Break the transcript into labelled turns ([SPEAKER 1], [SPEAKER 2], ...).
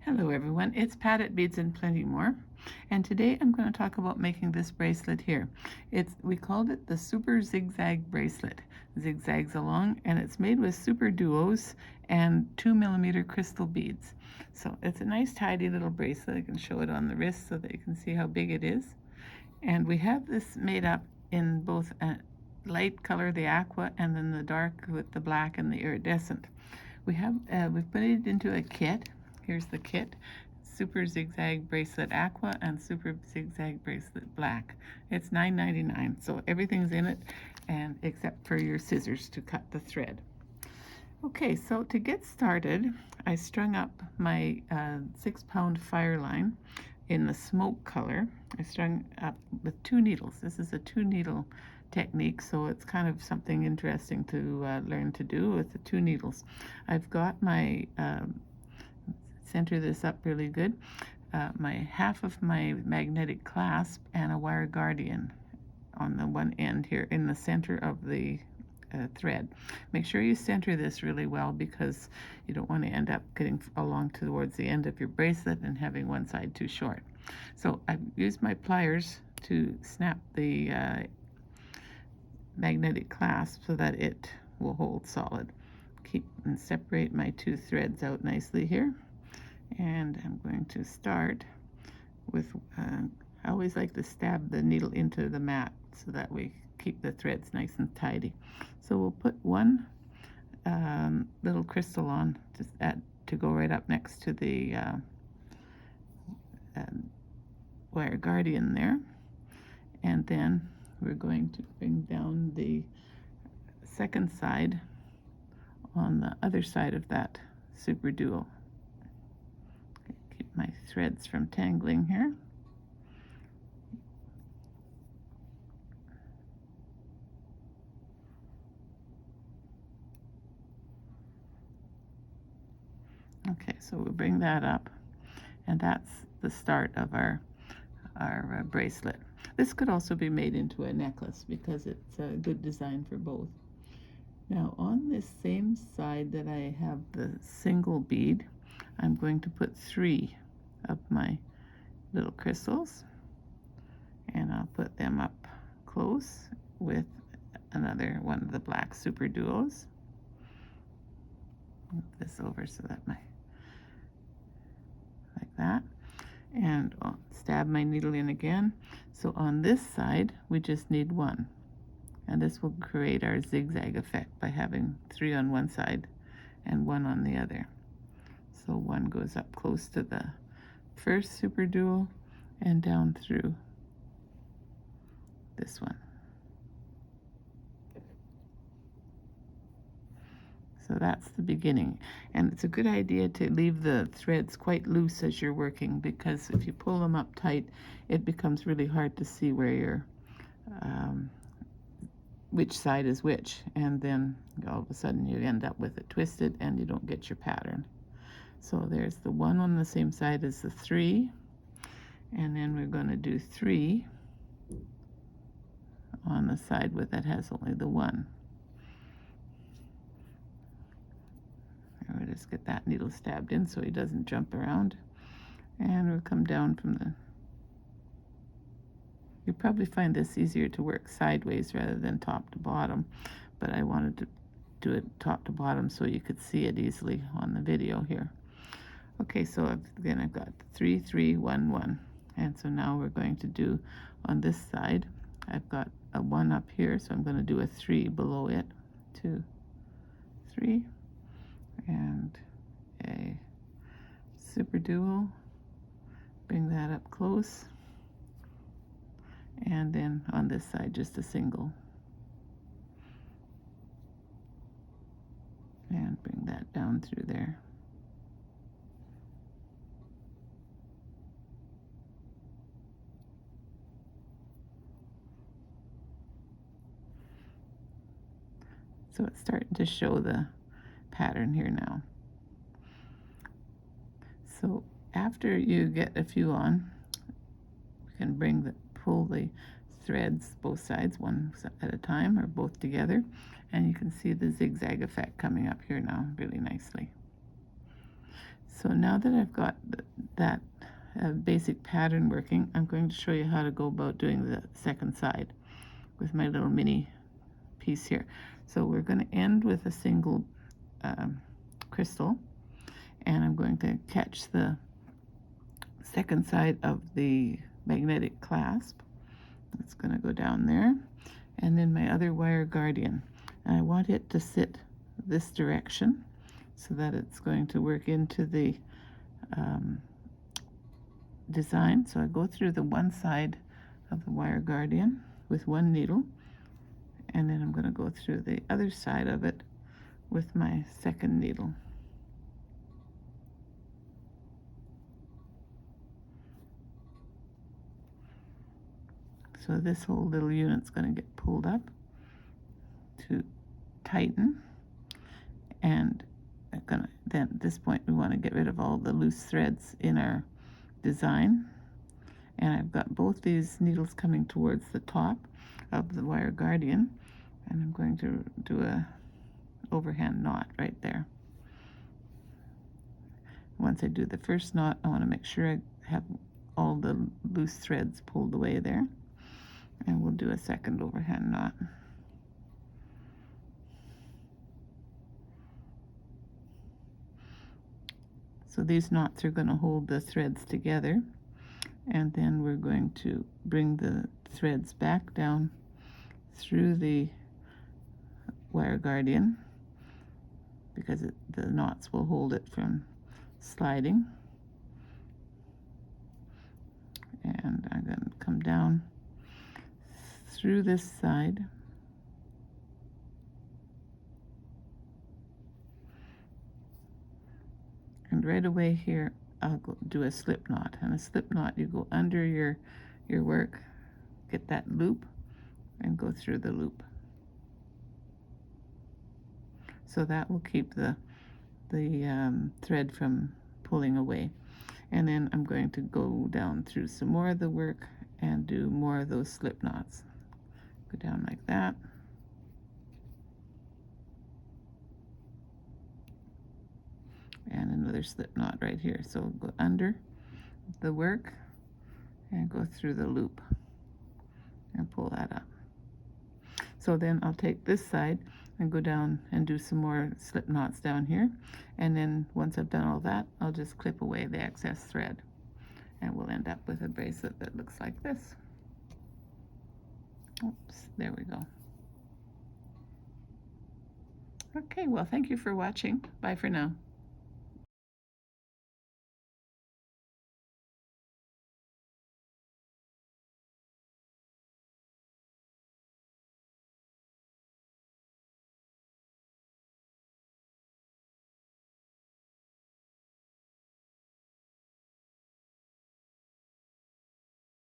[SPEAKER 1] Hello everyone, it's Pat at Beads and Plenty More, and today I'm going to talk about making this bracelet here. We called it the Super Zigzag bracelet. Zigzags along, and it's made with Superduos and 2mm crystal beads. So it's a nice tidy little bracelet. I can show it on the wrist so that you can see how big it is. And we have this made up in both a light color, the aqua, and then the dark with the black and the iridescent. We've put it into a kit. Here's the kit: Super Zigzag Bracelet Aqua and Super Zigzag Bracelet Black. It's $9.99, so everything's in it, and except for your scissors to cut the thread. Okay, so to get started, I strung up my 6-pound fire line in the smoke color. I strung up with 2 needles. This is a 2-needle technique, so it's kind of something interesting to learn to do with the 2 needles. I've got my center this up really good, my half of my magnetic clasp and a wire guardian on the one end here in the center of the thread. Make sure you center this really well because you don't want to end up getting along towards the end of your bracelet and having one side too short. So I've used my pliers to snap the magnetic clasp so that it will hold solid. Keep and separate my 2 threads out nicely here. And I'm going to start with, I always like to stab the needle into the mat so that we keep the threads nice and tidy. So we'll put one little crystal on to go right up next to the wire guardian there. And then we're going to bring down the second side on the other side of that super duo. Keep my threads from tangling here. Okay, so we'll bring that up, and that's the start of our bracelet. This could also be made into a necklace because it's a good design for both. Now on this same side that I have the single bead, I'm going to put 3 of my little crystals, and I'll put them up close with another one of the black super duos. Move this over so that like that, and I'll stab my needle in again. So on this side we just need 1, and this will create our zigzag effect by having 3 on one side and 1 on the other. So 1 goes up close to the first super duo and down through this one. So that's the beginning, and it's a good idea to leave the threads quite loose as you're working, because if you pull them up tight, it becomes really hard to see where you're which side is which, and then all of a sudden you end up with it twisted and you don't get your pattern. So there's the 1 on the same side as the 3, and then we're going to do 3 on the side that has only the 1. We'll just get that needle stabbed in so he doesn't jump around, and we'll come down from the. You'll probably find this easier to work sideways rather than top to bottom, but I wanted to do it top to bottom so you could see it easily on the video here. Okay, so again I've got 3, 3, 1, 1, and so now we're going to do on this side. I've got a 1 up here, so I'm going to do a 3 below it. 2, 3, and a super duo. Bring that up close, and then on this side just a single, and bring that down through there. So it's starting to show the pattern here now. So after you get a few on, you can pull the threads both sides, one at a time or both together, and you can see the zigzag effect coming up here now really nicely. So now that I've got that basic pattern working, I'm going to show you how to go about doing the second side with my little mini piece here. So we're going to end with a single crystal, and I'm going to catch the second side of the magnetic clasp. It's going to go down there, and then my other wire guardian. And I want it to sit this direction so that it's going to work into the design. So I go through the one side of the wire guardian with one needle, and then I'm going to go through the other side of it with my second needle. So this whole little unit's going to get pulled up to tighten, and then at this point we want to get rid of all the loose threads in our design. And I've got both these needles coming towards the top of the wire guardian, and I'm going to do a overhand knot right there. Once I do the first knot, I want to make sure I have all the loose threads pulled away there, and we'll do a second overhand knot. So these knots are going to hold the threads together, and then we're going to bring the threads back down through the wire guardian, because the knots will hold it from sliding. And I'm going to come down through this side, and right away here I'll do a slip knot. And a slip knot, you go under your work, get that loop, and go through the loop. So that will keep the thread from pulling away. And then I'm going to go down through some more of the work and do more of those slip knots. Go down like that. And another slip knot right here. So go under the work and go through the loop and pull that up. So then I'll take this side and go down and do some more slip knots down here. And then once I've done all that, I'll just clip away the excess thread. And we'll end up with a bracelet that looks like this. Oops, there we go. Okay, well, thank you for watching. Bye for now.